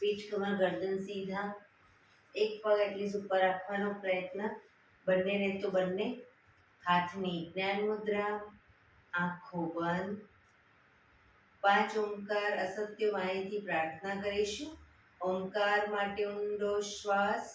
પીઠ કમર ગરદન સીધા, એક પગ એટલીસ્ટ ઉપર રાખવાનો પ્રયત્ન, બંનેને તો બંને. હાથની જ્ઞાન મુદ્રા, આંખો બંધ. 5 ઓમકાર અસત્ય વાણીથી પ્રાર્થના કરીશું. ઓમકાર માટે ઊંડો શ્વાસ.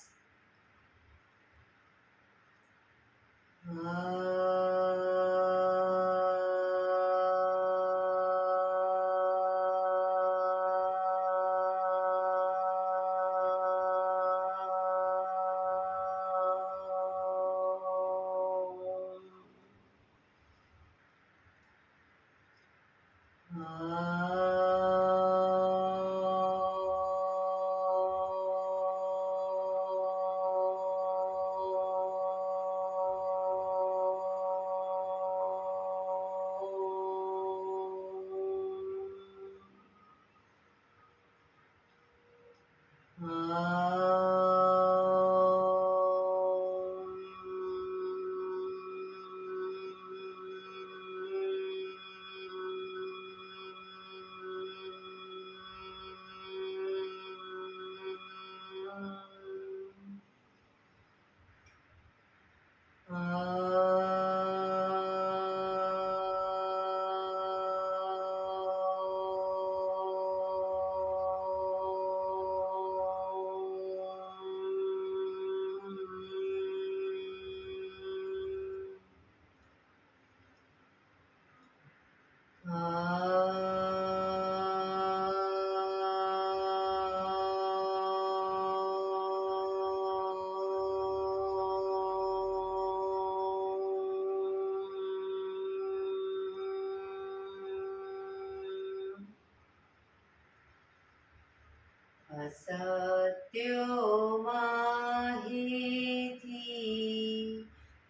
અસત્યો માહિથી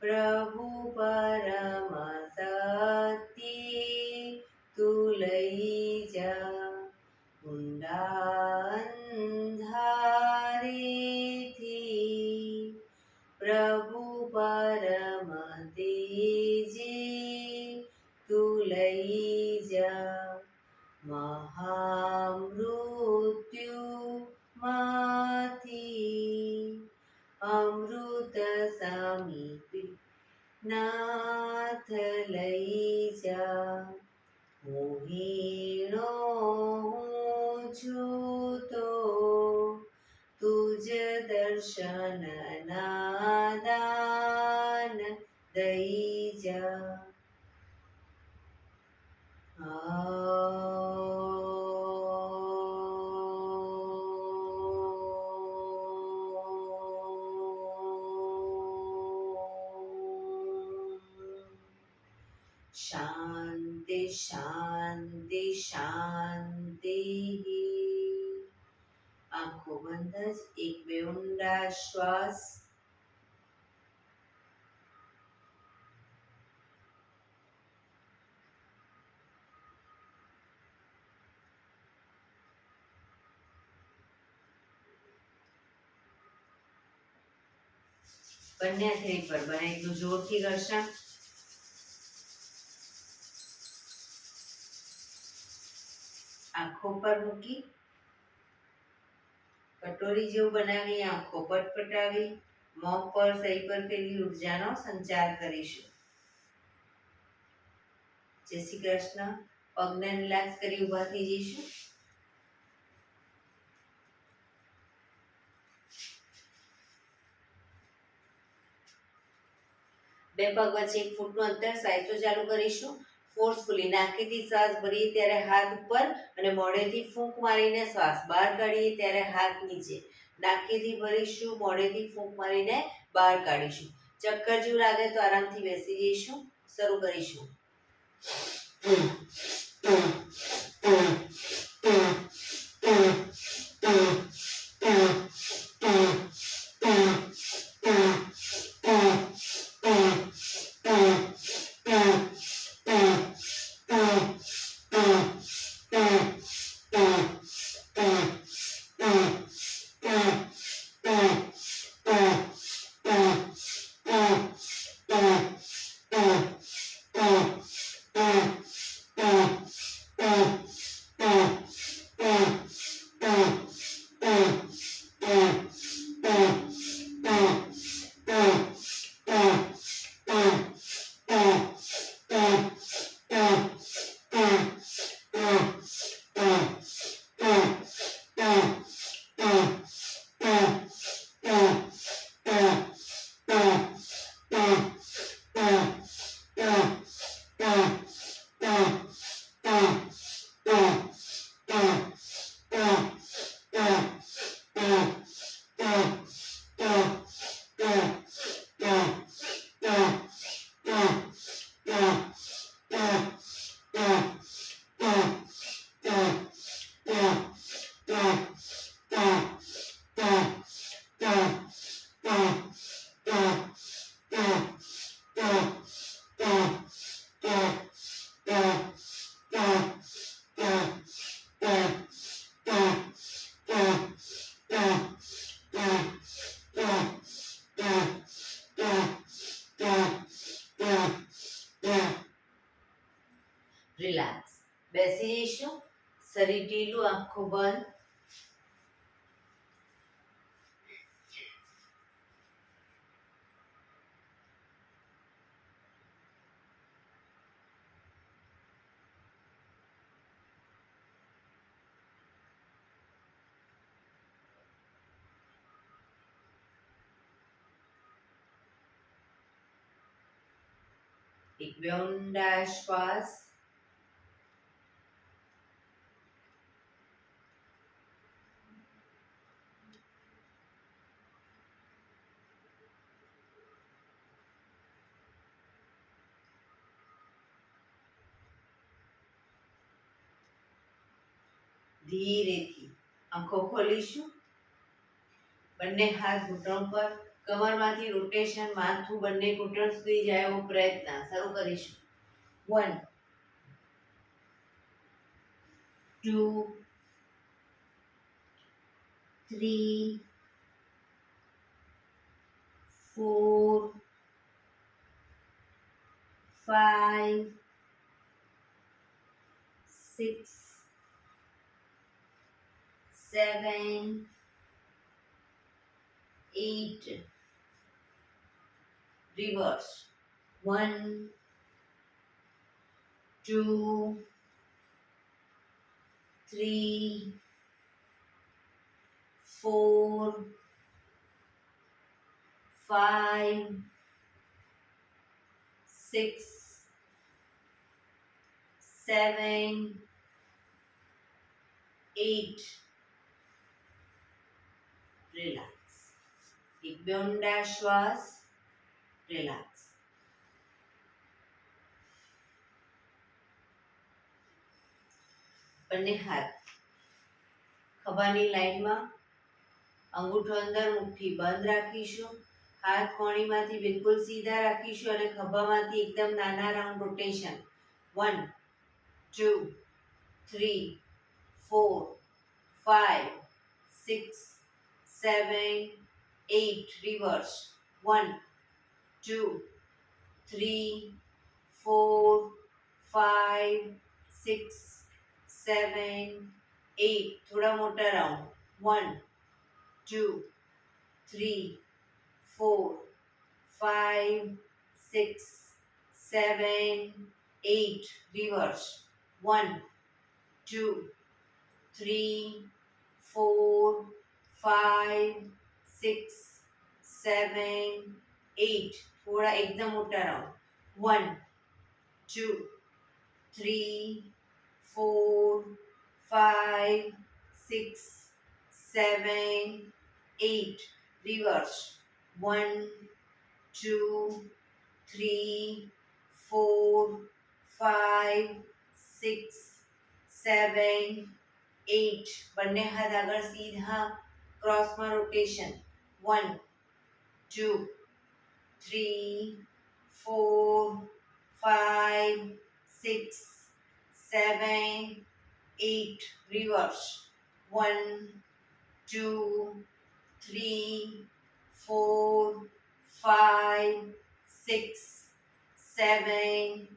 પ્રભુ પરમ સત્ય તું લઈ જા. ઊંડા અંધારેથી પ્રભુ પરમ તેજે તું લઈ જા. મહામૃત્યુ માંથી અમૃત સમીપી નાથ લઈ જા. મોહિણો હું છું તો તુજ દર્શન ના દાન દઈ જા. શાંતિ શાંતિ શાંતિ. આંખો બંધ જ 1-2 ઊંડા શ્વાસ. બંને હાથે પર બને એટલું જોરથી ઘર્ષણ. આંખો પર મૂકી કટોરી જેવું બનાવી આંખો પટપટાવી મોં પર સહી પર પેલી ઉર્જાનો સંચાર કરીશું. જય શ્રી કૃષ્ણ. પગને રિલેક્સ કરી ઊભા થઈ જઈશું. બે પગ વચ્ચે 1 ફૂટનું અંતર સાયસો ચાલુ કરીશું. ફોર્સફુલી નાકેથી શ્વાસ ભરીએ ત્યારે હાથ ઉપર અને મોઢેથી ફૂંક મારીને શ્વાસ બહાર કાઢીએ ત્યારે હાથ નીચે. નાકેથી ભરીશું, મોઢેથી ફૂંક મારીને બહાર કાઢીશું. ચક્કર જેવું લાગે તો આરામથી બેસી જઈશું. શરૂ કરીશું. રિલેક્સ. બેસી જઈશું. શરીર ઢીલું, આંખો બંધ. એક બે ઊંડા શ્વાસ. ધીરેથી આંખો ખોલીશું. બંને હાથ ઘૂંટણ પર, કમરમાંથી રોટેશન, માથું બંને ઘૂંટણ સુધી જાય એવો પ્રયત્ન. શરૂ કરીશું. 1 2 3 4 5 6 7 8. Reverse. 1 2 3 4 5 6 7 8. Relax. એક બે ઊંડા શ્વાસ. રિલેક્સ. બંને હાથ ખભાની લાઈનમાં, અંગૂઠો અંદર, મુઠ્ઠી બંધ રાખીશું. હાથ કોણીમાંથી બિલકુલ સીધા રાખીશું અને ખભામાંથી એકદમ નાના રાઉન્ડ રોટેશન. 1 2 3 4 5 6 7 8. Reverse. 1 2 3 4 5 6 7 8. થોડા મોટા રાઉન્ડ. 1 2 3 4 5 6 7 8. Reverse. 1 2 3 4 5 6 7 8. થોડા એકદમ મોટા રાઉન્ડ. 1 2 3 4 5 6 7 8. Reverse. 1 2 3 4 5 6 7 8. બંને હાથ આગળ સીધા, ક્રોસમાં રોટેશન. 1 2 3 4 5 6 7 8. Reverse. 1 2 3 4 5 6 7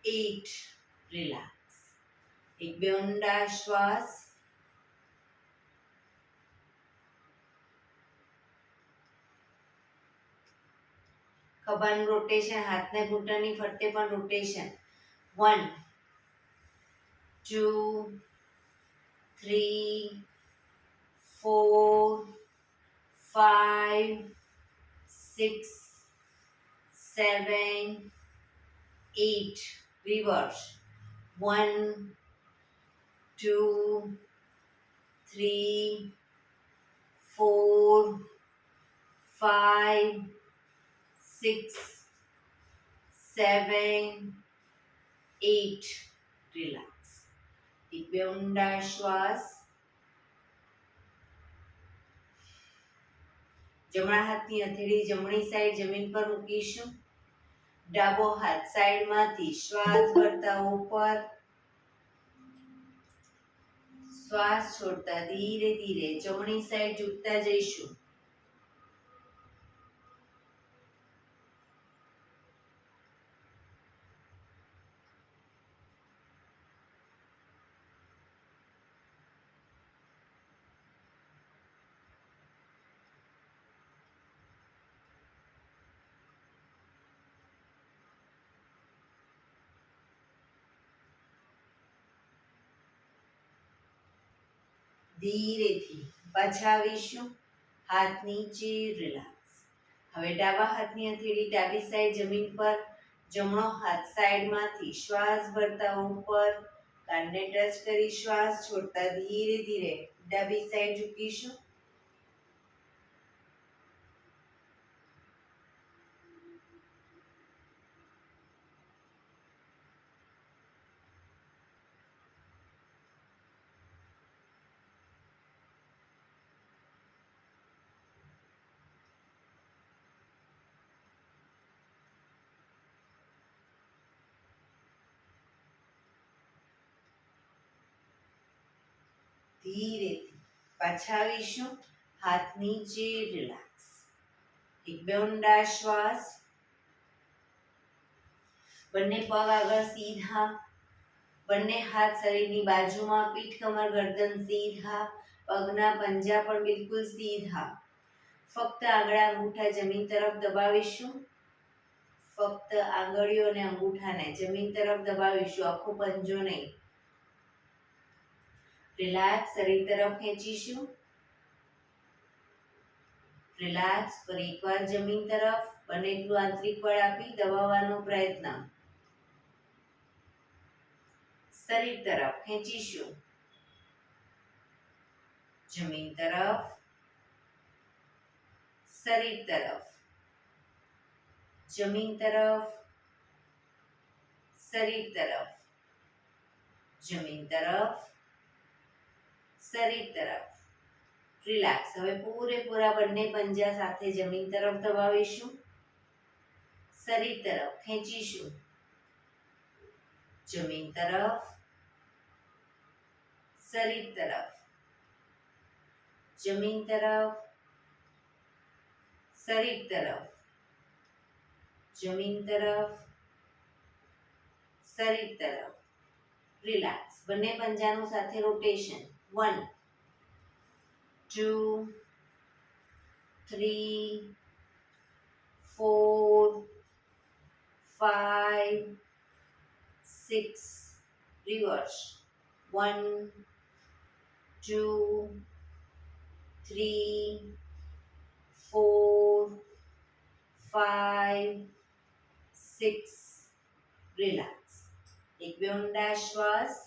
8. રિલેક્સ. એક બે ઊંડા શ્વાસ. ખભાનું રોટેશન, હાથને ઘૂંટણની ફરતે પણ રોટેશન. 1 2 3 4 5 6 7 8. Reverse. 1 2 3 4 5 6 7 8. રિલેક્સ. એક બે ઊંડા શ્વાસ. જમણા હાથની હથેળી જમણી સાઈડ જમીન પર મૂકીશું. ડાબો હાથ સાઈડમાંથી શ્વાસ ભરતા ઉપર, શ્વાસ છોડતા ધીરે ધીરે જમણી સાઈડ ઝૂકતા જઈશું. ધીરેથી પાછા આવીશું. હાથ નીચે, રિલેક્સ. હવે ડાબા હાથની હથેળી ડાબી સાઈડ જમીન પર, જમણો હાથ સાઈડમાંથી શ્વાસ ભરતા ઉપર, કાનને ટચ કરી શ્વાસ છોડતા ધીરે ધીરે ડાબી સાઈડ ઝૂકીશું. ધીરેથી પાછા આવીશું. હાથ નીચે, રિલેક્સ. એક બે ઊંડા શ્વાસ. બંને પગ આગળ સીધા, બંને હાથ શરીરની બાજુમાં, પીઠ કમર ગરદન સીધા, પગના પંજા પણ બિલકુલ સીધા. ફક્ત આંગળા અંગૂઠા જમીન તરફ દબાવીશું. ફક્ત આંગળીઓ અને અંગૂઠાને જમીન તરફ દબાવીશું, આખો પંજો નહીં. રિલેક્સ. શરીર તરફ ખેંચીશું. રિલેક્સ. ફરી એકવાર જમીન તરફ બને એટલું આંતરિક બળ આપી દબાવવાનો પ્રયત્ન. શરીર તરફ ખેંચીશું. જમીન તરફ, શરીર તરફ, જમીન તરફ, શરીર તરફ, જમીન તરફ, શરીર તરફ. રિલેક્સ. હવે પૂરેપૂરા બંને પંજા સાથે જમીન તરફ દબાવીશું. શરીર તરફ ખેંચીશું. જમીન તરફ, શરીર તરફ, જમીન તરફ, શરીર તરફ, જમીન તરફ, શરીર તરફ. રિલેક્સ. બંને પંજાનું સાથે રોટેશન. 1 2 3 4 5 6. રિવર્સ. 1 2 3 4 5 6. રિલેક્સ. એક બે ઊંડા શ્વાસ.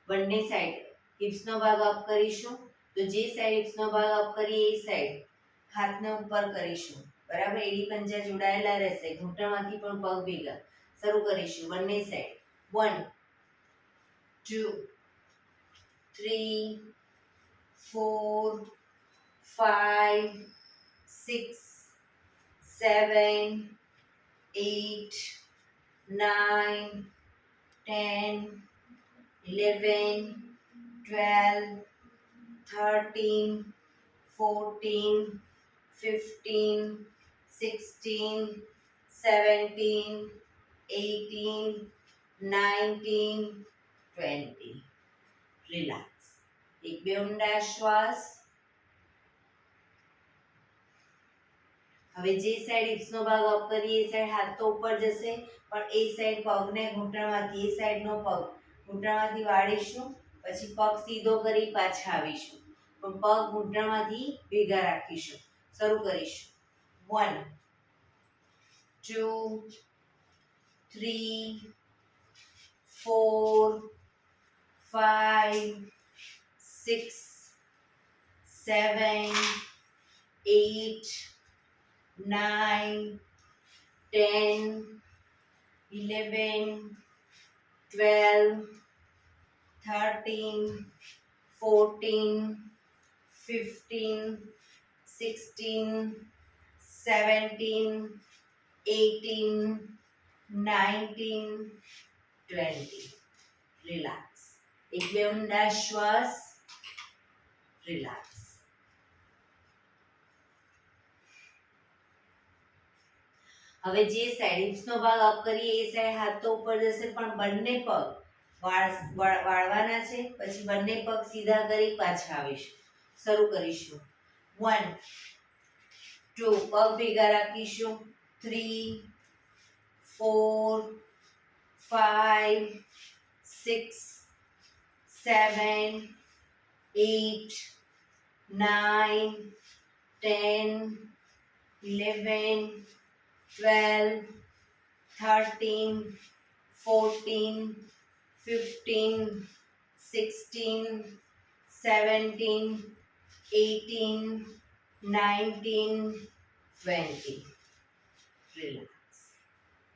બંને સાઈડ હિપ્સનો ભાગ અપ કરીશું. તો જે સાઈડ હિપ્સનો ભાગ અપ કરીએ એ સાઈડ હાથને ઉપર કરીશું. બરાબર. એડી પંજા જોડાયેલા રહેશે. ઘૂંટણમાંથી પણ પગ ભેગા. શરૂ કરીશું. બંને સાઈડ. 1 2 3 4 5 6 7 8 9 10 11 12 13 14 15 16 17 18 19 20. રિલેક્સ. એક બે ઊંડા શ્વાસ. હવે જે સાઈડ હિપ્સનો ભાગ અપ કરીએ એ સાઈડ હાથ તો ઉપર જશે, પણ એ સાઈડ પગને ઘૂંટણમાંથી, એ સાઈડનો પગ ઘૂંટણમાંથી વાળીશું. પછી પગ સીધો કરી પાછા આવીશું, પણ પગ ઘૂંટણમાંથી ભેગા રાખીશું. શરૂ કરીશું. 1 2 3 4 5 6 7 8 9 10 11 12 13 14 15 16 17 18 19 20. રિલેક્સ. એક બે ઊંડા શ્વાસ. રિલેક્સ. હવે જે સાઈડ હિપ્સનો ભાગ અપ કરીએ એ સાઈડ હાથ તો ઉપર જશે, પણ બંને પગ વાળવાના છે. પછી બંને પગ સીધા કરી પાછા આવીશું. શરૂ કરીશું. 1 2 પગ ભેગા રાખીશું. 3 4 5 6 7 8 9 10 11 12 13 14 15 16 17 18 19 20. રિલેક્સ.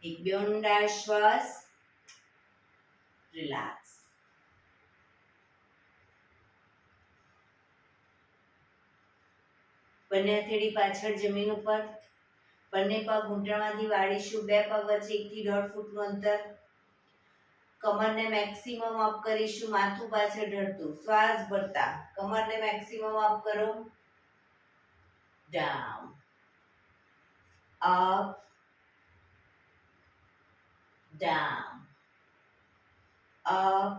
એક બે ઊંડા શ્વાસ. રિલેક્સ. બંને હથેળી પાછળ જમીન ઉપર. બંને પગ ઘૂંટણમાંથી વાળીશું. બે પગ વચ્ચે 1 થી 1.5 ફૂટનું અંતર. કમરને મેક્સિમમ અપ કરીશું. માથું પાછળ ઢળતું. શ્વાસ ભરતા કમરને મેક્સિમમ અપ કરો. Down. Up. Down. Up.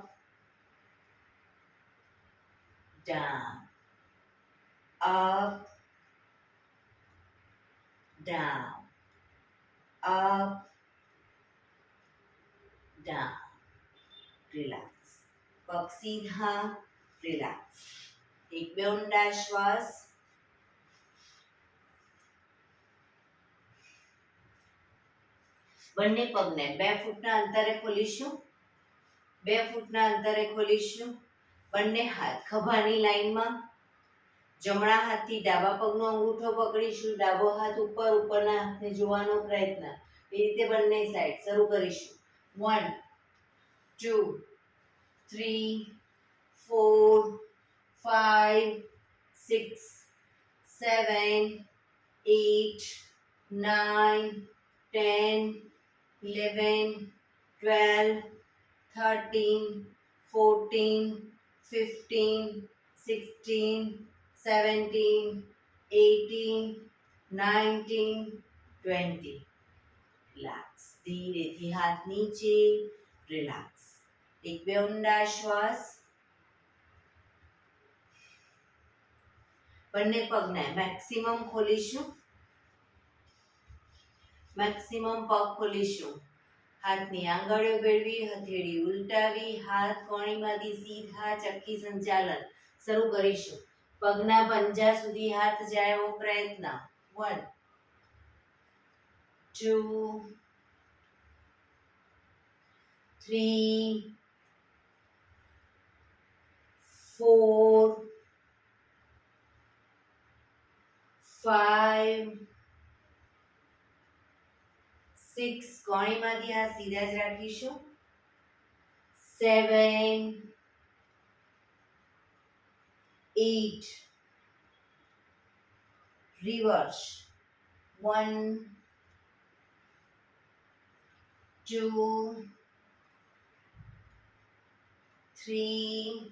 Down. Up. Down. Up. Down. Relax. પગ સીધા. રિલેક્સ. એક બે ઊંડા શ્વાસ. બંને પગને 2 ફૂટના અંતરે ખોલીશું. 2 ફૂટના અંતરે ખોલીશું. બંને હાથ ખભાની લાઈનમાં. જમણા હાથથી ડાબા પગનો અંગૂઠો પકડીશું. ડાબો હાથ ઉપર. ઉપરના હાથને જોવાનો પ્રયત્ન. એ રીતે બંને સાઈડ શરૂ કરીશું. 1 2 3 4 5 6 7 8 9 10 11 12 13 14 15 16 17 18 19 20. રિલેક્સ. ધીરેથી હાથ નીચે. રિલેક્સ. એક બે ઊંડા શ્વાસ. બંને પગને મેક્સિમમ ખોલીશું. મેક્સિમમ પગ ખોલીશું. હાથની આંગળીઓ ભેળવી. હથેળી ઉલટાવી. હાથ કોણીમાંથી સીધા ચક્કી સંચાલન શરૂ કરીશું. પગના પંજા સુધી હાથ જાય એવો પ્રયત્ન. 1 2 3 4 5 6 કોણીમાંથી હાથ સીધા જ રાખીશું. 7 8 રિવર્સ. 1 2 3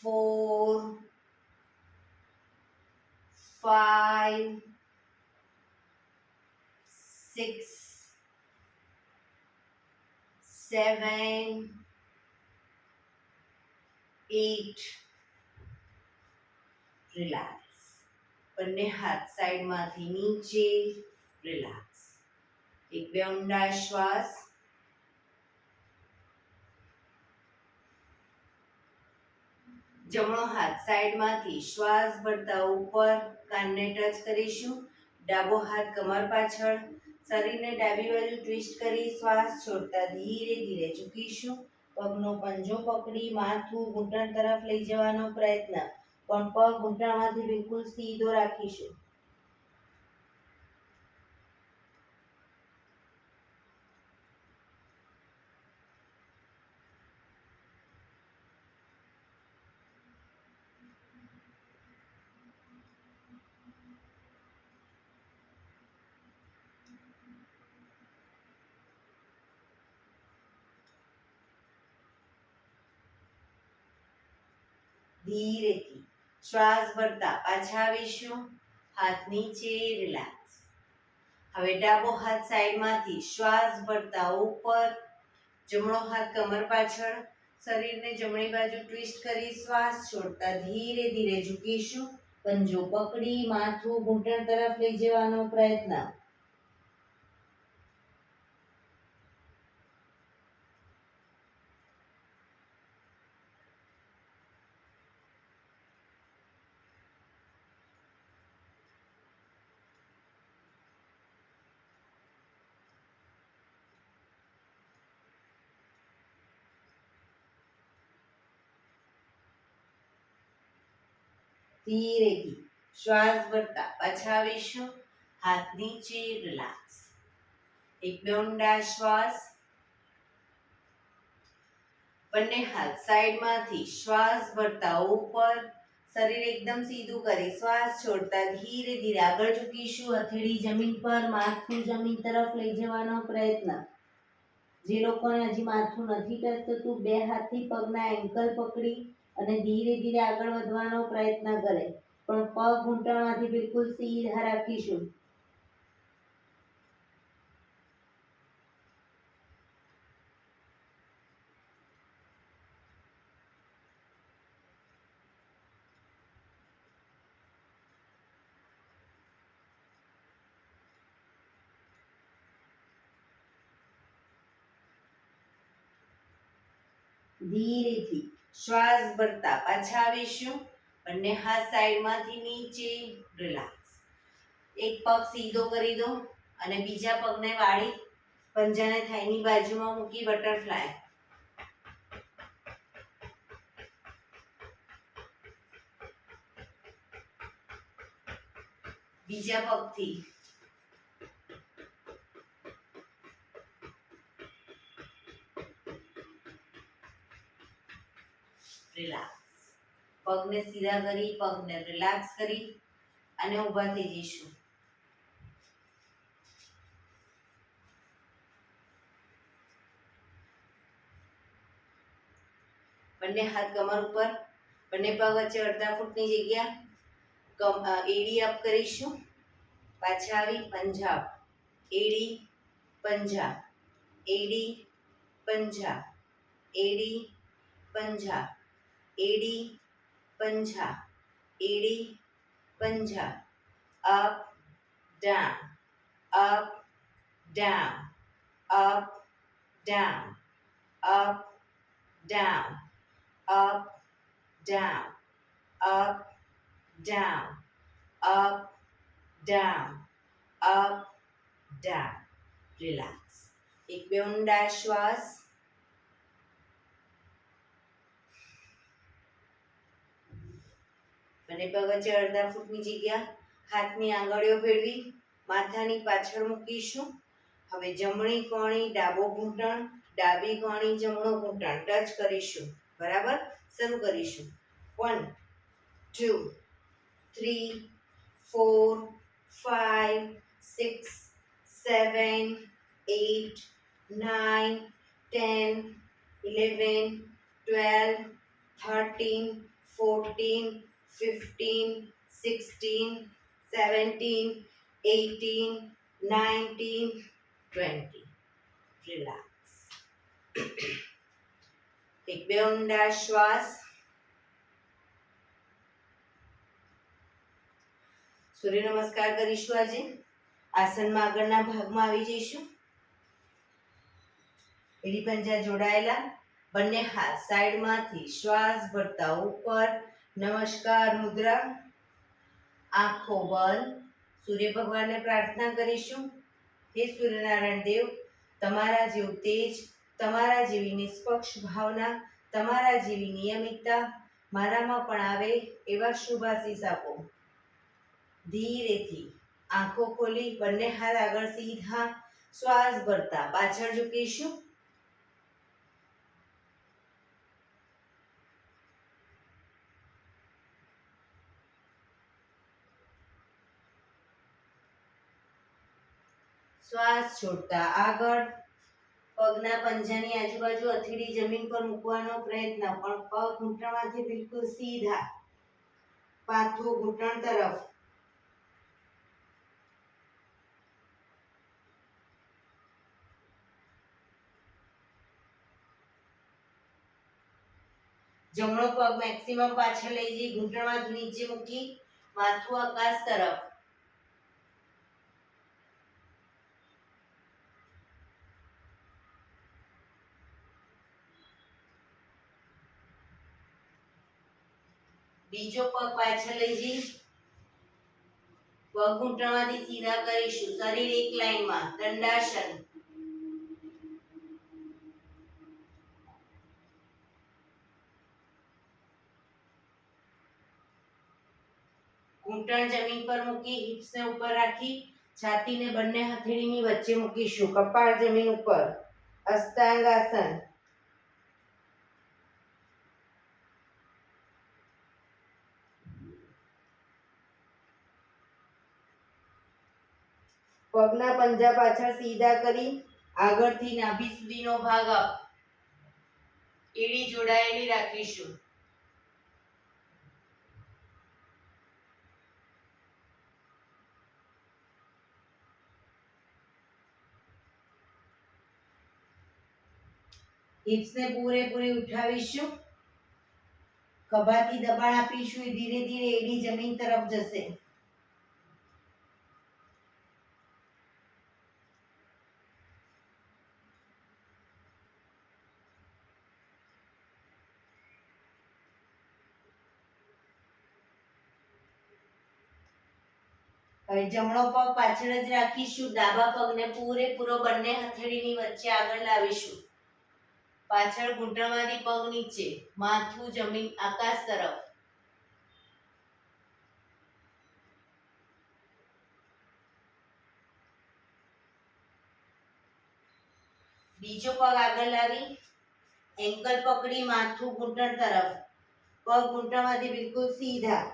4 5 6 7 8. રિલેક્સ. બંને હાથ સાઈડમાંથી નીચે. રિલેક્સ. એક બે ઊંડા શ્વાસ. જમણો હાથ સાઈડમાંથી શ્વાસ ભરતા ઉપર કાનને ટચ કરીશું. ડાબો હાથ કમર પાછળ. શરીરને ડાબી બાજુ ટ્વિસ્ટ કરી શ્વાસ છોડતા ધીરે ધીરે ઝૂકીશું. પગનો પંજો પકડી માથું ઘૂંટણ તરફ લઈ જવાનો પ્રયત્ન, પણ પગ ઘૂંટણમાંથી બિલકુલ સીધો રાખીશું. ધીરેથી શ્વાસ ભરતા પાછા આવીશું. હાથ નીચે. રિલેક્સ. હવે ડાબો હાથ સાઈડમાંથી શ્વાસ ભરતા ઉપર. જમણો હાથ કમર પાછળ. શરીરને જમણી બાજુ ટ્વિસ્ટ કરી શ્વાસ છોડતા ધીરે ધીરે ઝૂકીશું. પંજો પકડી માથું ઘૂંટણ તરફ લઈ જવાનો પ્રયત્ન. ધીરેથી શ્વાસ ભરતા પાછા આવીશું. હાથ નીચે, રિલેક્સ. એક બે ઊંડા શ્વાસ. બંને હાથ સાઈડમાંથી શ્વાસ ભરતા ઉપર. શરીર એકદમ સીધું કરી શ્વાસ છોડતા ધીરે ધીરે આગળ ઝૂકીશું. હથેળી જમીન પર, માથું જમીન તરફ લઈ જવાનો પ્રયત્ન. જે લોકોને હજી માથું નથી ટચ થતું, બે હાથથી પગના એન્કલ પકડી અને ધીરે ધીરે આગળ વધવાનો પ્રયત્ન કરે, પણ પગ ઘૂંટણમાંથી બિલકુલ સીધા રાખીશું. ધીરેથી શ્વાસ ભરતા પાછા આવીશું. બંને હાથ સાઈડમાંથી નીચે, રિલેક્સ. એક પગ સીધો કરી દો અને બીજા પગને વાળી પંજાને થાઈની બાજુમાં મૂકી બટરફ્લાય. બીજા પગથી રિલેક્સ. પગને સીધા કરી, પગને રિલેક્સ કરી અને ઊભા થઈ જઈશું. બંને હાથ કમર ઉપર, બંને પગ વચ્ચે અડધા ફૂટની જગ્યા. એડી અપ કરીશું. પાછા આવી પંજા. એડી પંજા, એડી પંજા, એડી પંજા, એડી પંજા, એડી પંજા. Up down, up down, up down, up down, up, down, up, down, up, down, up, down. Relax. એક બે ઊંડા શ્વાસ. બંને પગ વચ્ચે અડધા ફૂટની જગ્યા. હાથની આંગળીઓ ભેળવી માથાની પાછળ મૂકીશું. હવે જમણી કોણી ડાબો ઘૂંટણ, ડાબી કોણી જમણો ઘૂંટણ ટચ કરીશું. બરાબર, શરૂ કરીશું. 1 2 3 4 5 6 7 8 9 10 11 12 13 14 15 16 17 18 19 20. Relax. એક બે ઊંડા શ્વાસ. સૂર્ય નમસ્કાર કરીશું. આજે આસનમાં આગળના ભાગમાં આવી જઈશું. એડી પંજા જોડાયેલા. બંને હાથ સાઈડમાંથી શ્વાસ ભરતા ઉપર. નમસ્કાર મુદ્રા. આંખો બંધ. સૂર્ય ભગવાનને પ્રાર્થના કરીશું. હે સૂર્યનારાયણ દેવ, તમારા જેવું તેજ, તમારા જેવી નિષ્પક્ષ ભાવના, તમારા જેવી નિયમિતતા મારામાં પણ આવે એવા શુભ આશીષ આપો. ધીરેથી આંખો ખોલી બંને હાથ આગળ સીધા શ્વાસ ભરતા પાછળ ઝૂકીશું. શ્વાસ છોડતા આગળ. પગના પંજાની આજુબાજુ હથેળી જમીન પર મૂકવાનો પ્રયત્ન, પણ પગ ઘૂંટણમાંથી બિલકુલ સીધા. પાછું ઘૂંટણ તરફ. જમણો પગ મેક્સિમમ પાછળ લઈ જઈ ઘૂંટણમાંથી નીચે મૂકી માથું આકાશ તરફ. બીજો પગ પાછળ લઈ જઈ પગ ઘૂંટણમાંથી સીધા કરીશું. શરીર એક લાઈનમાં, દંડાસન. ઘૂંટણ જમીન પર મૂકી હિપ્સને ઉપર રાખી છાતીને બંને હથેળીની વચ્ચે મૂકીશું. કપાળ જમીન ઉપર. અષ્ટાંગાસન. પગના પંજા પાછળ સીધા કરી આગળથી નાભી સુધીનો ભાગ અપ. એડી જોડાયેલી રાખીશું. હિપ્સને પૂરેપૂરી ઉઠાવીશું. ખભાથી દબાણ આપીશું. ધીરે ધીરે એડી જમીન તરફ જશે. હવે જમણો પગ પાછળ જ રાખીશું. ડાબા પગને પૂરેપૂરો બંને હથેળીની વચ્ચે આગળ લાવીશું. પાછળ ઘૂંટણમાંથી પગ નીચે, માથું જમીન આકાશ તરફ. બીજો પગ આગળ લાવી એન્કલ પકડી માથું ઘૂંટણ તરફ. પગ ઘૂંટણમાંથી બિલકુલ સીધા.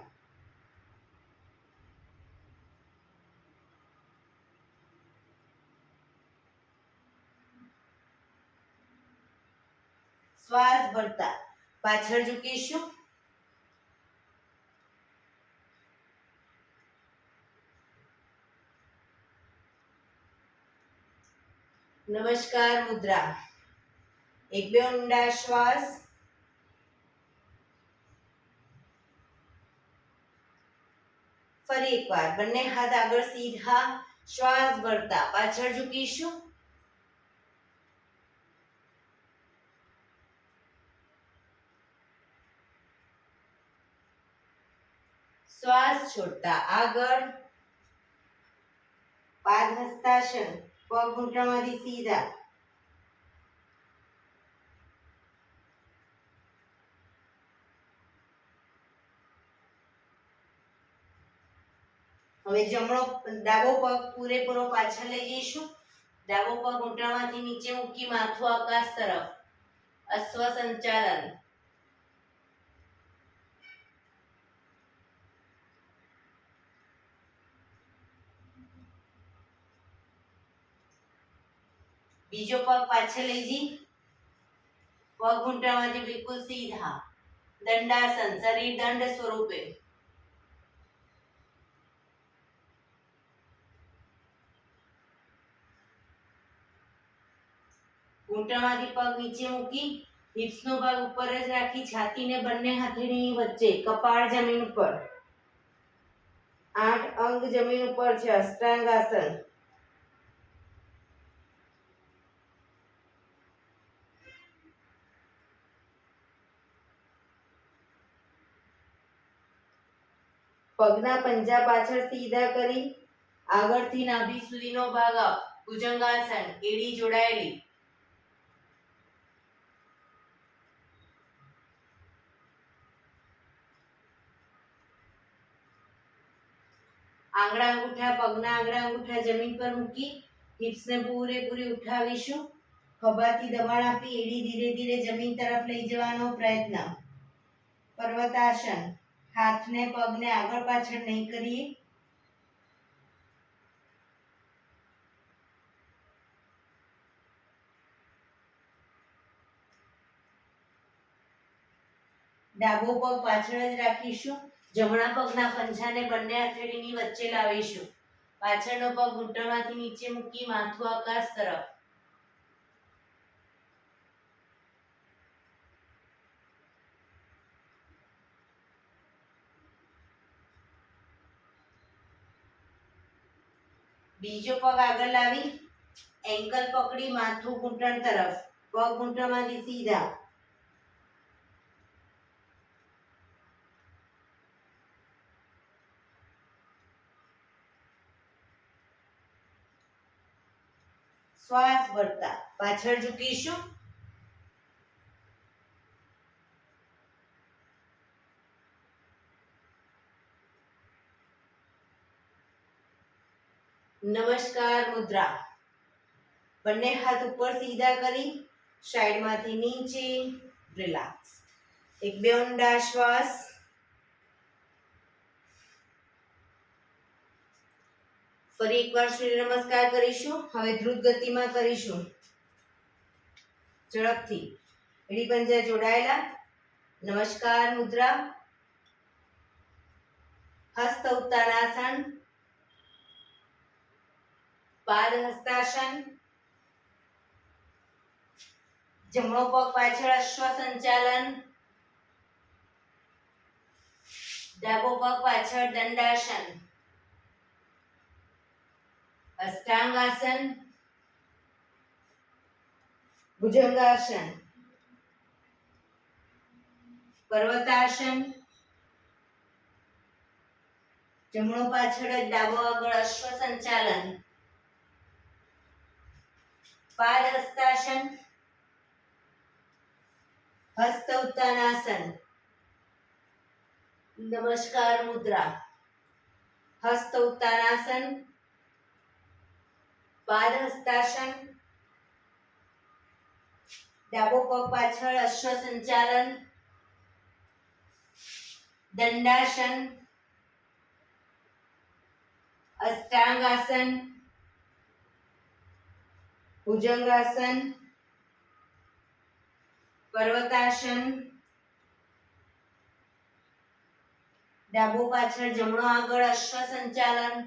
શ્વાસ ભરતા પાછળ ઝૂકીશું. નમસ્કાર મુદ્રા. એક બે ઊંડા શ્વાસ. ફરી એકવાર બંને હાથ આગળ સીધા. શ્વાસ ભરતા પાછળ ઝૂકીશું. શ્વાસ છોડતા આગળ. પાદહસ્તાસન. પગ ઘૂંટણમાંથી સીધા. હવે ડાબો પગ પૂરેપૂરો પાછળ લઈ જઈશું. ડાબો પગ ઘૂંટણમાંથી નીચે મૂકી માથું આકાશ તરફ. અશ્વ સંચાલન. બીજો પગ પાછળ લઈ જઈ પગ ઘૂંટણમાંથી બિલકુલ સીધા. દંડાસન. શરીર દંડ સ્વરૂપે. ઘૂંટણમાંથી પગ નીચે મૂકી હિપ્સનો ભાગ ઉપર જ રાખી છાતીને બંને હથેળીની વચ્ચે. કપાળ જમીન ઉપર. 8 અંગ જમીન ઉપર છે. અષ્ટાંગાસન. પગના પંજા પાછળ સીધા કરી આગળથી નાભી સુધીનો ભાગ અપ. ભુજંગાસન. એડી જોડાયેલી. આંગળા અંગૂઠા પગના આંગળા અંગૂઠા જમીન પર મૂકી હિપ્સને પૂરેપૂરી ઉઠાવીશું. ખભાથી દબાણ આપી એડી ધીરે ધીરે જમીન તરફ લઈ જવાનો પ્રયત્ન. પર્વતાસન. હાથને પગને આગળ પાછળ નહીં કરીએ. ડાબો પગ પાછળ જ રાખીશું. જમણા પગના પંજાને બંને હથેળીની વચ્ચે લાવીશું. પાછળનો પગ ઘૂંટણમાંથી નીચે મૂકી માથું આકાશ તરફ. બીજો પગ આગળ લાવી એન્કલ પકડી માથું ઘૂંટણ તરફ. પગ ઘૂંટણમાંથી સીધા. શ્વાસ ભરતા પાછળ ઝૂકીશું. નમસ્કાર મુદ્રા. બંને હાથ ઉપર સીધા કરી સાઈડમાંથી નીચે રિલેક્સ. એક બે ઊંડા શ્વાસ. ફરી એકવાર સૂર્ય નમસ્કાર કરીશું. હવે દ્રુત ગતિમાં કરીશું. ઝડપથી એડી પંજા જોડાયેલા. નમસ્કાર મુદ્રા. હસ્ત ઉત્તાનાસન, પાદ હસ્તાસન, જમણો પગ પાછળ અશ્વ સંચાલન, ડાબો પગ પાછળ દંડાસન, અષ્ટાંગાસન, ભુજંગાસન, પર્વતાસન, જમણો પાછળ ડાબો આગળ અશ્વ સંચાલન, પાદ હસ્તાસન, હસ્ત ઉત્તાનાસન, નમસ્કાર મુદ્રા. હસ્ત ઉત્તાનાસન, પાદ હસ્તાસન, ડાબો પગ પાછળ અશ્વ સંચાલન, દંડાસન, અષ્ટાંગાસન, ભુજંગાસન, પર્વતાસન, ડાબો પાછળ જમણો આગળ અશ્વ સંચાલન,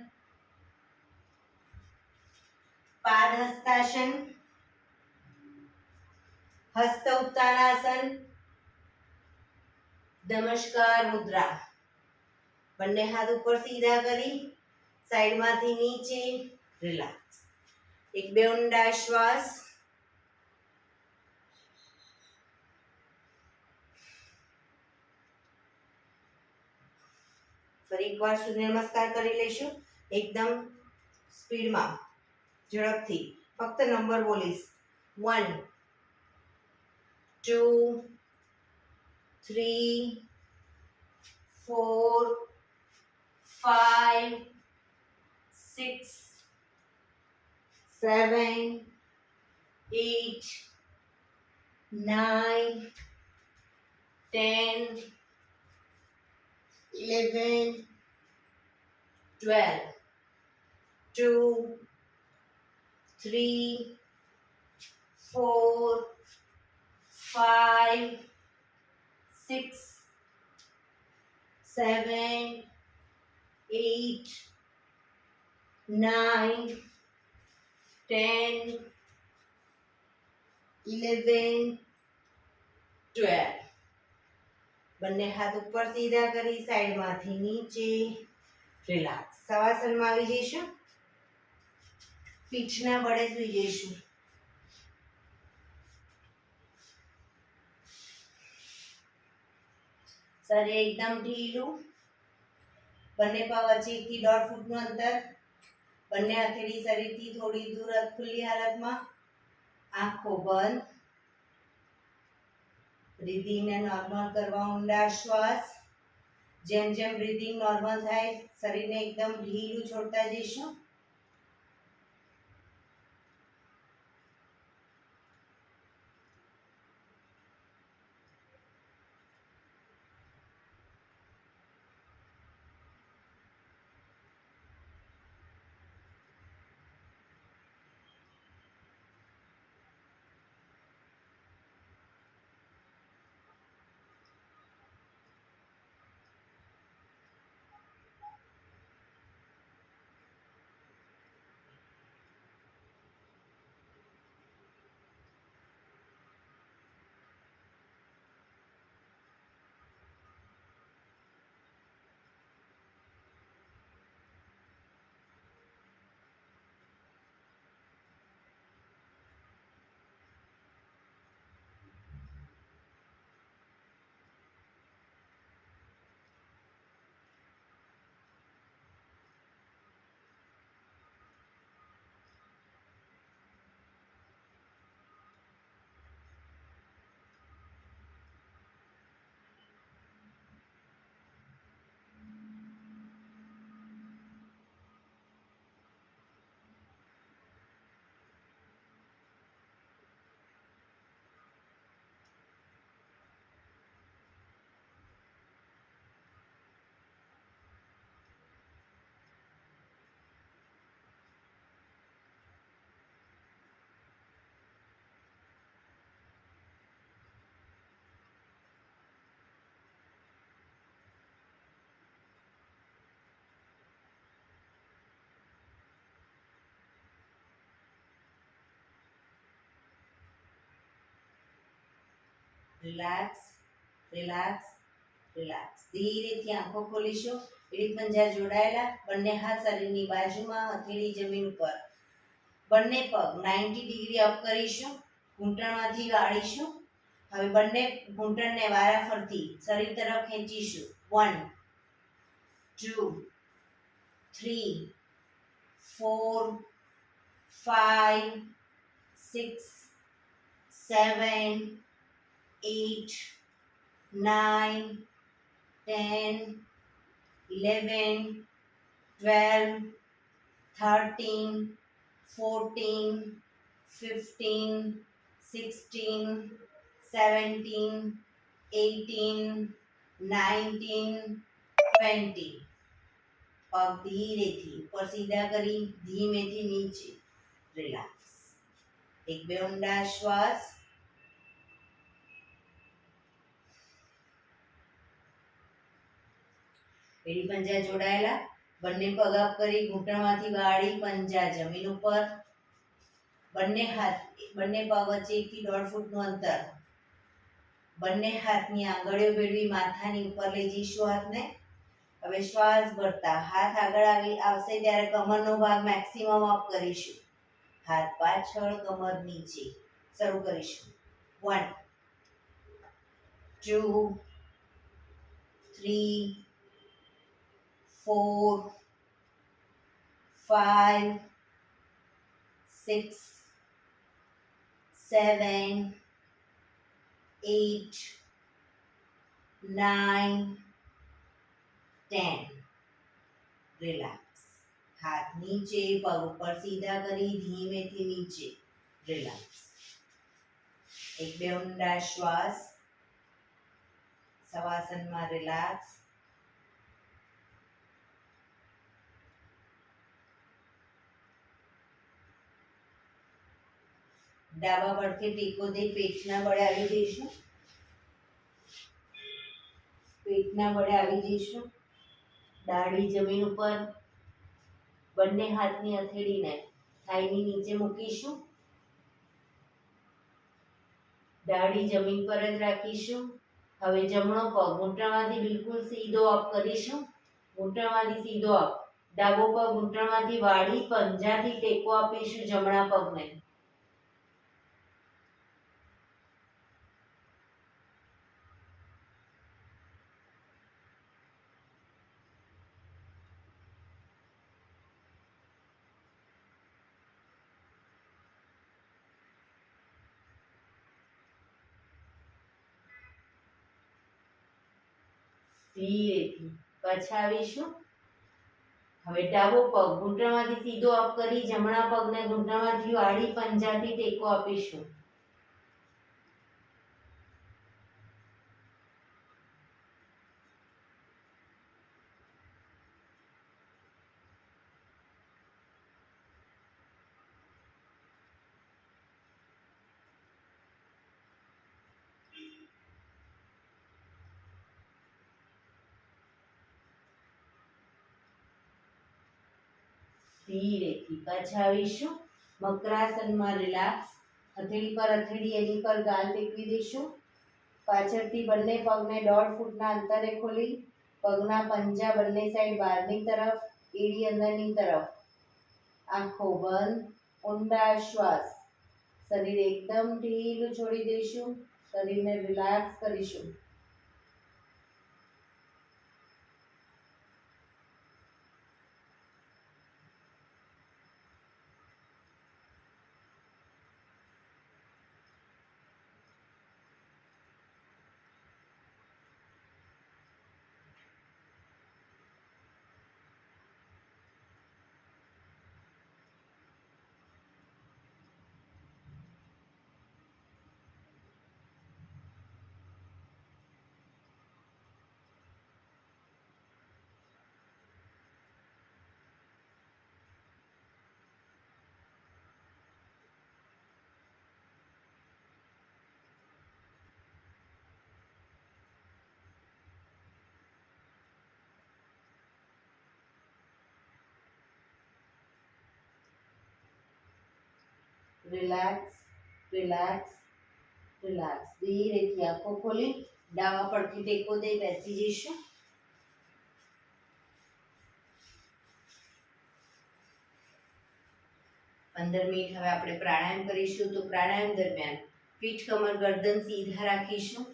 પાદ હસ્તાસન, હસ્ત ઉત્તાનાસન, નમસ્કાર મુદ્રા. બંને હાથ ઉપર સીધા કરી સાઈડમાંથી નીચે રિલેક્સ. એક બે ઊંડા શ્વાસ. ફરી એકવાર સૂર્ય નમસ્કાર કરી લઈશું. એકદમ સ્પીડમાં, ઝડપથી. ફક્ત નંબર બોલીશ. 1 2 3 4 5 6 7 8 9 10 11 12 2 3 4 5 6 7 8 9 10 11 12. બંને હાથ ઉપર સીધા કરી સાઈડમાંથી નીચે રિલેક્સ. શવાસનમાં આવી જઈશું. પીઠના બળે સૂઈ જઈશું. શરીર એકદમ ઢીલું. બંને પગ વચ્ચે 1 થી 1.5 ફૂટનું અંતર. બંને હથેળી શરીરથી થોડી દૂર ખુલ્લી હાલતમાં. આંખો બંધ. બ્રીધિંગને નોર્મલ કરવા. ઊંડા શ્વાસ. જેમ જેમ બ્રીધિંગ નોર્મલ થાય શરીરને એકદમ ઢીલું છોડતા જઈશું. Relax, relax, relax. ધીરેથી આંખો ખોલીશું. એડી પંજા જોડાયેલા, બંને હાથ શરીરની બાજુમાં, હથેળી જમીન ઉપર. બંને પગ 90 ડિગ્રી અપ કરીશું. ઘૂંટણમાંથી વાળીશું. હવે બંને ઘૂંટણને વારાફરતી શરીર તરફ ખેંચીશું. 1 2 3 4 5 6 7 8 9 10 11 12 13 14 15 16 17 18 19 20. પગ ધીરેથી ઉપર સીધા કરી ધીમેથી નીચે. રિલેક્સ. એક બે ઊંડા શ્વાસ. એડી પંજા જોડાયેલા, બંને પગ અપ કરી ઘૂંટણમાંથી વાળી પંજા જમીન ઉપર. બંને પગ વચ્ચે 1 થી 1.5 ફૂટનું અંતર. બંને હાથની આંગળીઓ ભેળવી માથાની ઉપર લઈ જઈશું હાથને. હવે શ્વાસ ભરતા હાથ આગળ આવશે ત્યારે કમરનો ભાગ મેક્સિમમ અપ કરીશું. હાથ પાછળ, કમર નીચે. શરૂ કરીશું. 1 2 3 4 5 6 7 8 9 10. રિલેક્સ. હાથ નીચે, પગ ઉપર સીધા કરી ધીમેથી નીચે. રિલેક્સ. એક બે ઊંડા શ્વાસ. શવાસનમાં રિલેક્સ. ડાબા પડખે ટેકો દઈ પેટના બળે આવી જઈશું. પેટના બળે આવી જઈશું. દાઢી જમીન ઉપર. બંને હાથની હથેળીને થાઈની નીચે મૂકીશું. દાઢી જમીન પર જ રાખીશું. હવે જમણો પગ ઘૂંટણમાંથી બિલકુલ સીધો અપ કરીશું. ઘૂંટણમાંથી સીધો અપ. ડાબો પગ ઘૂંટણમાંથી વાળી પંજાથી ટેકો આપીશું જમણા પગને. ધીરેથી પાછા આવીશું. હવે ડાબો પગ ઘૂંટણમાંથી સીધો અપ કરી જમણા પગને ઘૂંટણમાંથી વાળી પંજાથી ટેકો આપીશું. ધીરેથી પાછા આવીશું. મકરાસનમાં રિલેક્સ. હથેળી પર હથેળી એની પર ગાલ ટેકવી દઈશું. પાછળથી બંને પગને 1.5 ફૂટના અંતરે ખોલી પગના પંજા બંને સાઈડ બહારની તરફ, એડી અંદરની તરફ. આંખો બંધ. ઊંડા શ્વાસ. શરીર એકદમ ઢીલું છોડી દઈશું. શરીરને રિલેક્સ કરીશું. Relax, relax, relax. ધીરેથી આંખો ખોલી ડાવા પડથી ટેકો દઈ બેસી જઈશું. 15 મિનિટ હવે આપણે પ્રાણાયામ કરીશું. તો પ્રાણાયામ દરમિયાન પીઠ, કમર, ગરદન સીધા રાખીશું.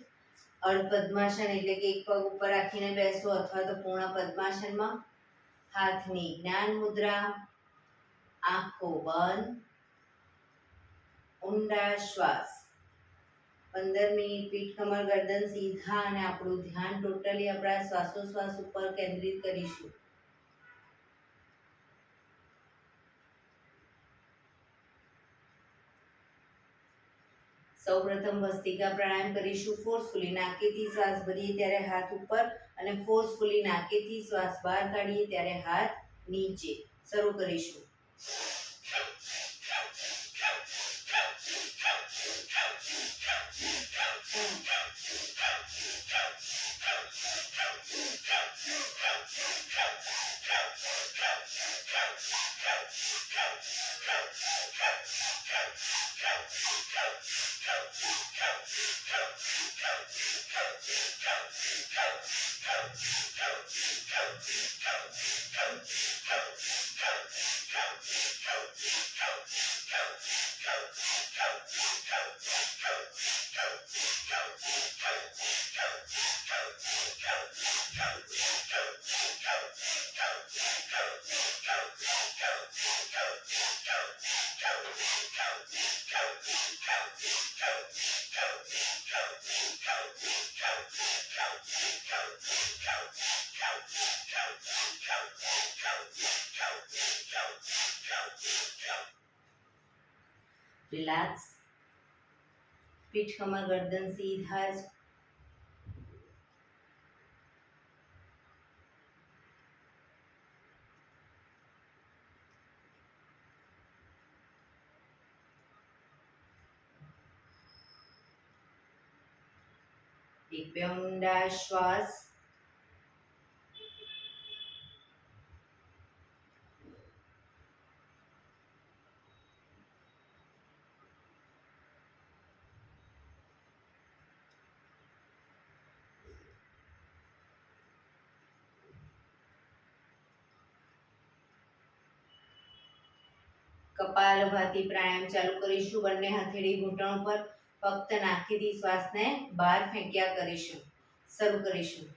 અર્ધ પદ્માસન એટલે કે એક પગ ઉપર રાખીને બેસો અથવા તો પૂર્ણ પદ્માસનમાં. હાથની જ્ઞાન મુદ્રા. આંખો બંધ. ઊંડા શ્વાસ. 15 મિનિટ પીઠ, કમર, ગરદન સીધા અને આપણું ધ્યાન ટોટલી આપણા શ્વાસોશ્વાસ ઉપર કેન્દ્રિત કરીશું. સૌપ્રથમ ભસ્ત્રિકા પ્રાણાયામ કરીશું. ફોર્સફુલી નાકેથી શ્વાસ ભરીએ ત્યારે હાથ ઉપર અને ફોર્સફુલી નાકેથી શ્વાસ બહાર કાઢીએ ત્યારે હાથ નીચે. શરૂ કરીશું. રિલેક્સ. પીઠ, કમર, ગરદન સીધા જ. એક બે ઊંડા શ્વાસ. કપાલભાતી પ્રાણાયામ ચાલુ કરીશું. બંને હથેળી ઘૂંટણ પર. ફક્ત નાકથી શ્વાસને બહાર ફેંક્યા કરીશું. શરૂ કરીશું.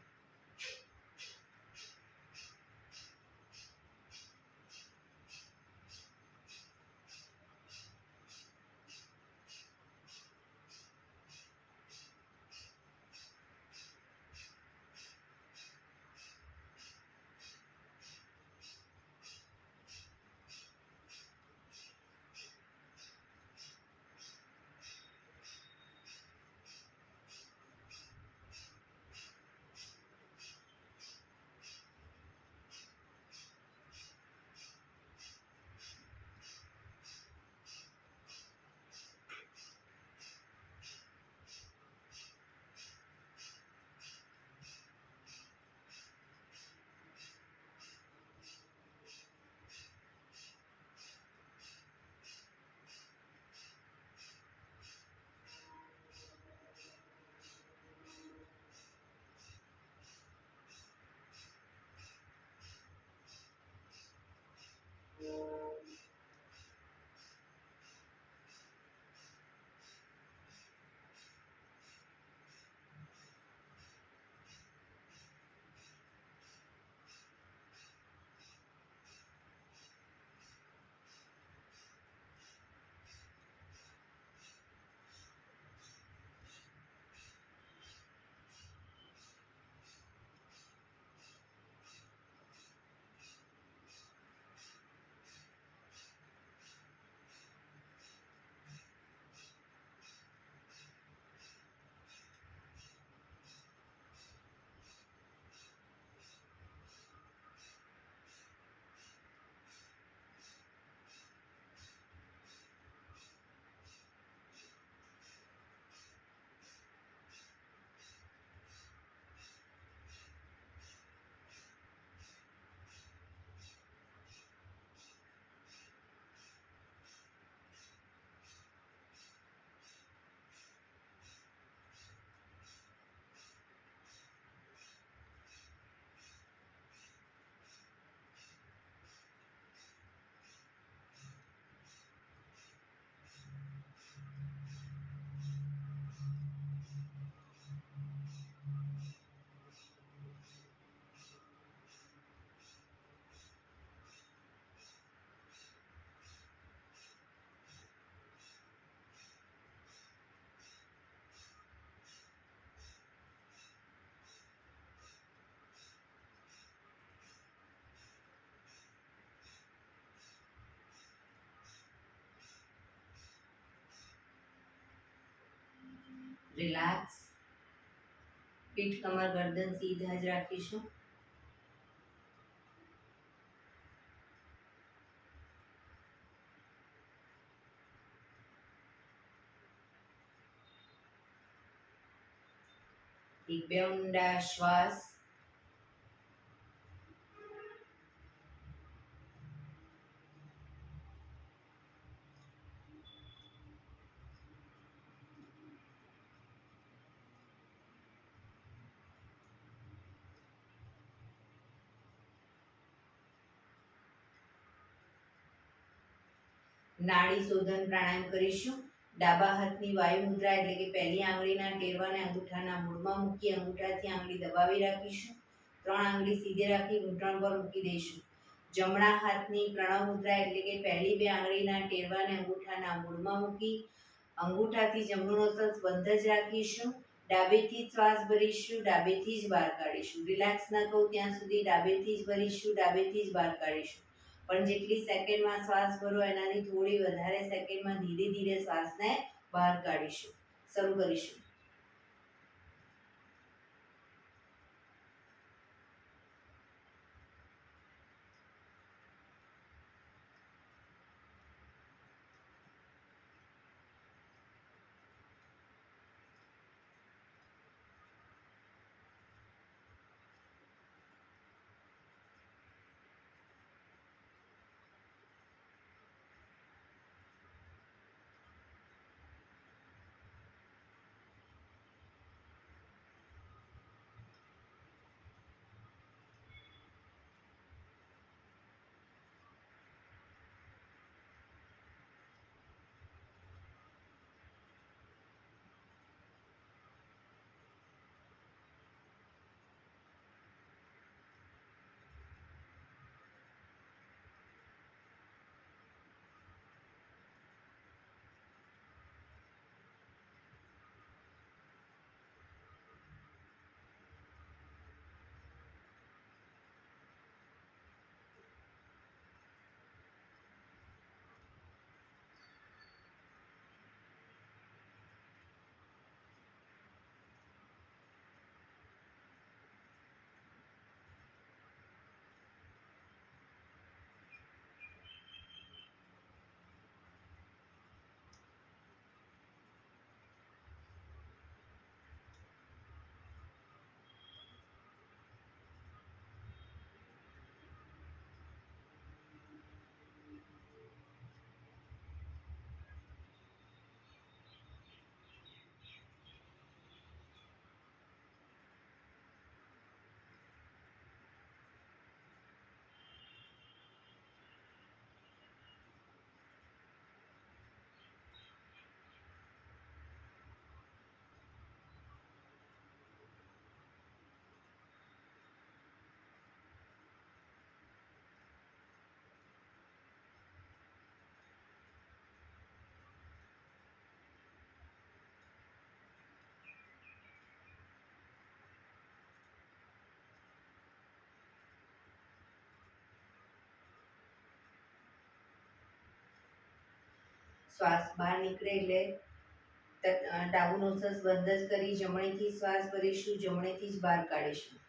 રિલેક્સ. પીઠ, કમર, ગરદન સીધા જ રાખીશું. એક બે ઊંડા શ્વાસ. નાડી શોધન પ્રાણાયામ કરીશું. ડાબા હાથની વાયુ મુદ્રા એટલે કે પહેલી આંગળીના ટેરવાને અંગૂઠાના મૂળમાં મૂકી અંગૂઠાથી આંગળી દબાવી રાખીશું. 3 આંગળી સીધે રાખી ઘૂંટણ પર મૂકી દઈશું. જમણા હાથની પ્રણવ મુદ્રા એટલે કે પહેલી 2 આંગળીના ટેરવાને અંગૂઠાના મૂળમાં મૂકી અંગૂઠાથી જમણું નોસ્ટ્રલ બંધ જ રાખીશું. ડાબેથી જ શ્વાસ ભરીશું, ડાબેથી જ બહાર કાઢીશું. રિલેક્સ ન કહું ત્યાં સુધી ડાબેથી જ ભરીશું, ડાબેથી જ બહાર કાઢીશું. પણ જેટલી સેકન્ડમાં શ્વાસ ભરો એનાથી થોડી વધારે સેકન્ડમાં ધીરે ધીરે શ્વાસને બહાર કાઢીશું. શરૂ કરીશું. શ્વાસ બહાર નીકળે એટલે ડાબું નોસ્ટ્રલ બંધ જ કરી જમણેથી શ્વાસ ભરીશું, જમણેથી જ બહાર કાઢીશું.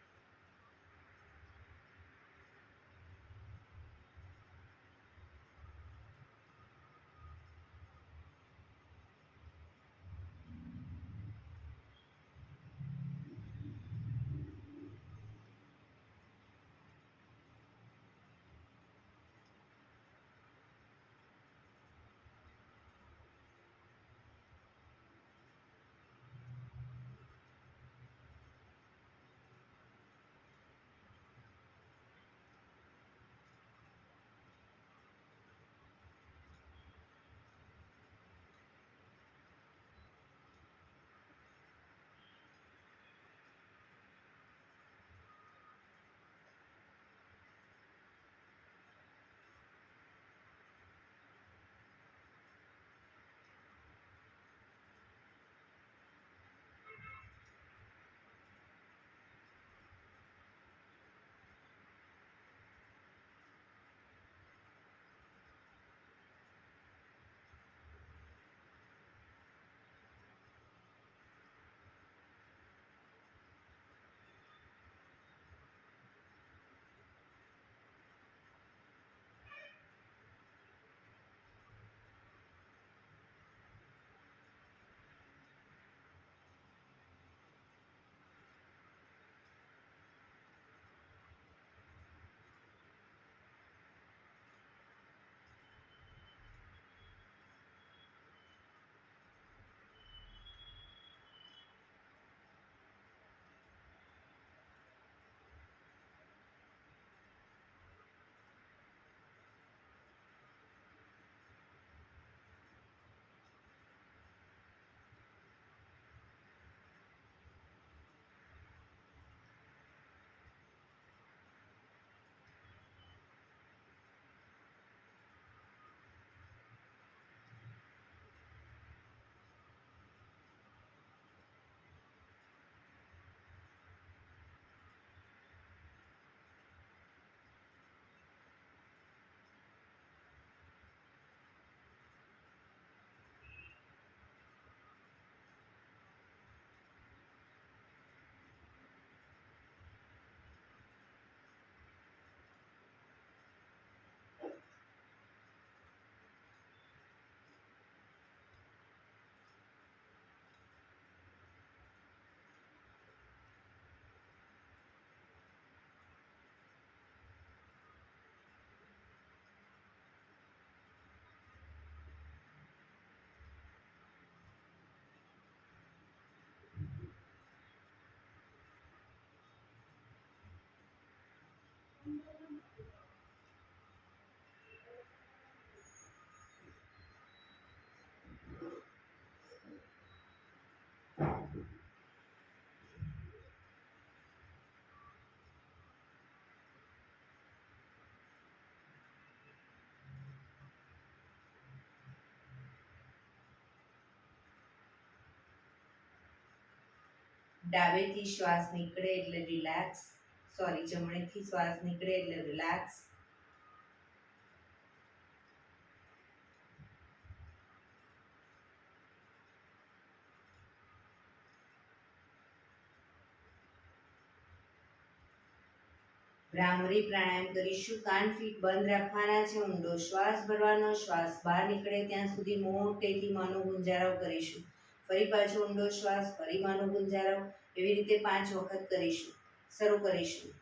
ડાબેથી શ્વાસ નીકળે એટલે રિલેક્સ, સોરી, જમણેથી શ્વાસ નીકળે એટલે રિલેક્સ. ભ્રામરી પ્રાણાયામ કરીશું. કાન ફીટ બંધ રાખવાના છે. ઊંડો શ્વાસ ભરવાનો, શ્વાસ બહાર નીકળે ત્યાં સુધી મોટેથી માનો ગુંજારો કરીશું. ફરી પાછો ઊંડો શ્વાસ, ફરી માનો ગુંજારો, એવી રીતે 5 વખત કરીશું. શરૂ કરીશું.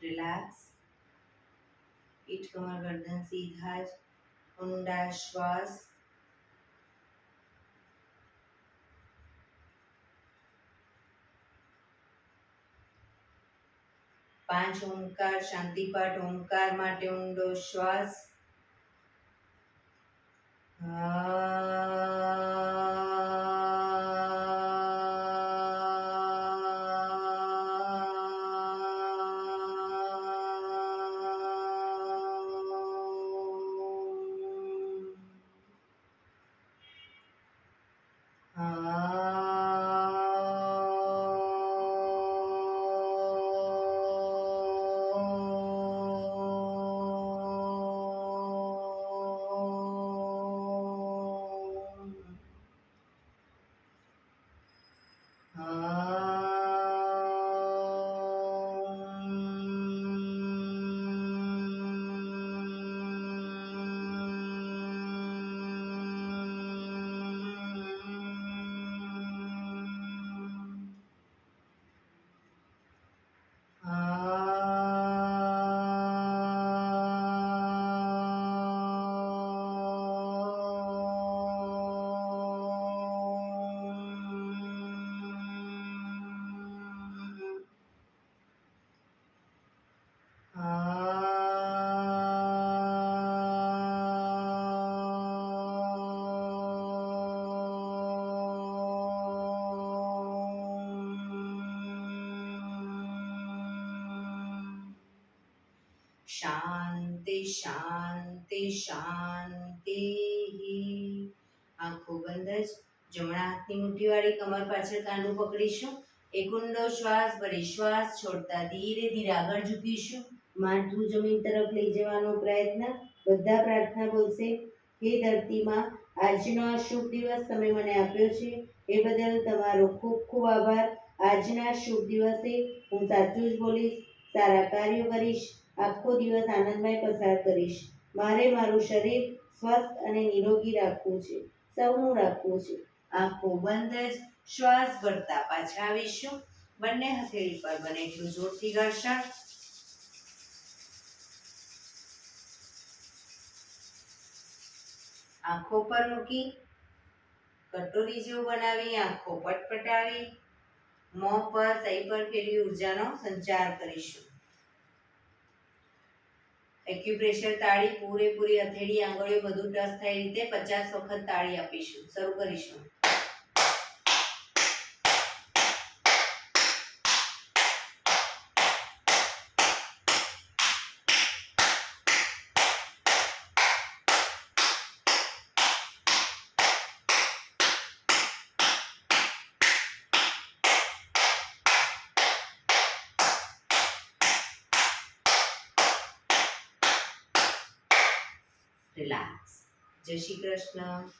રિલેક્સ. પીઠ, કમર, ગરદન સીધા જ. ઊંડા શ્વાસ. પાંચ ઓમકાર શાંતિપાઠ. ઓમકાર માટે ઊંડો શ્વાસ. શાંતિ શાંતિ શાંતિ. આંખો બંધ જ. જમણા હાથની મુઠ્ઠીવાળી કમર પાછળ કાંડું પકડીશું. એક ઊંડો શ્વાસ ભરી શ્વાસ છોડતા ધીરે ધીરે આગળ ઝૂકીશું. માથું જમીન તરફ લઈ જવાનો પ્રયત્ન. બધા પ્રાર્થના બોલશે. હે ધરતીમાં, આજનો આ શુભ દિવસ તમે મને આપ્યો છે એ બદલ તમારો ખૂબ ખૂબ આભાર. આજના શુભ દિવસે હું સાચું જ બોલીશ, સારા કાર્યો કરીશ, આખો દિવસ આનંદમય પસાર કરીશ. મારે મારું શરીર સ્વસ્થ અને નિરોગી રાખવું છે, સૌનું રાખવું છે. આંખો બંધ જ શ્વાસ ભરતા પાછા આવીશું. બંને હથેળી પર બને એટલું જોરથી ઘર્ષણ. આંખો પર મૂકી કટોરી જેવું બનાવી આંખો પટપટાવી મોં પર સહી પર ફેરવી ઉર્જાનો સંચાર કરીશું. એક્યુપ્રેશર તાળી પૂરેપૂરી હથેળી આંગળીઓ બધું ટચ થાય રીતે 50 વખત તાળી આપીશું. શરૂ કરીશું. રિલેક્સ. જય શ્રી કૃષ્ણ.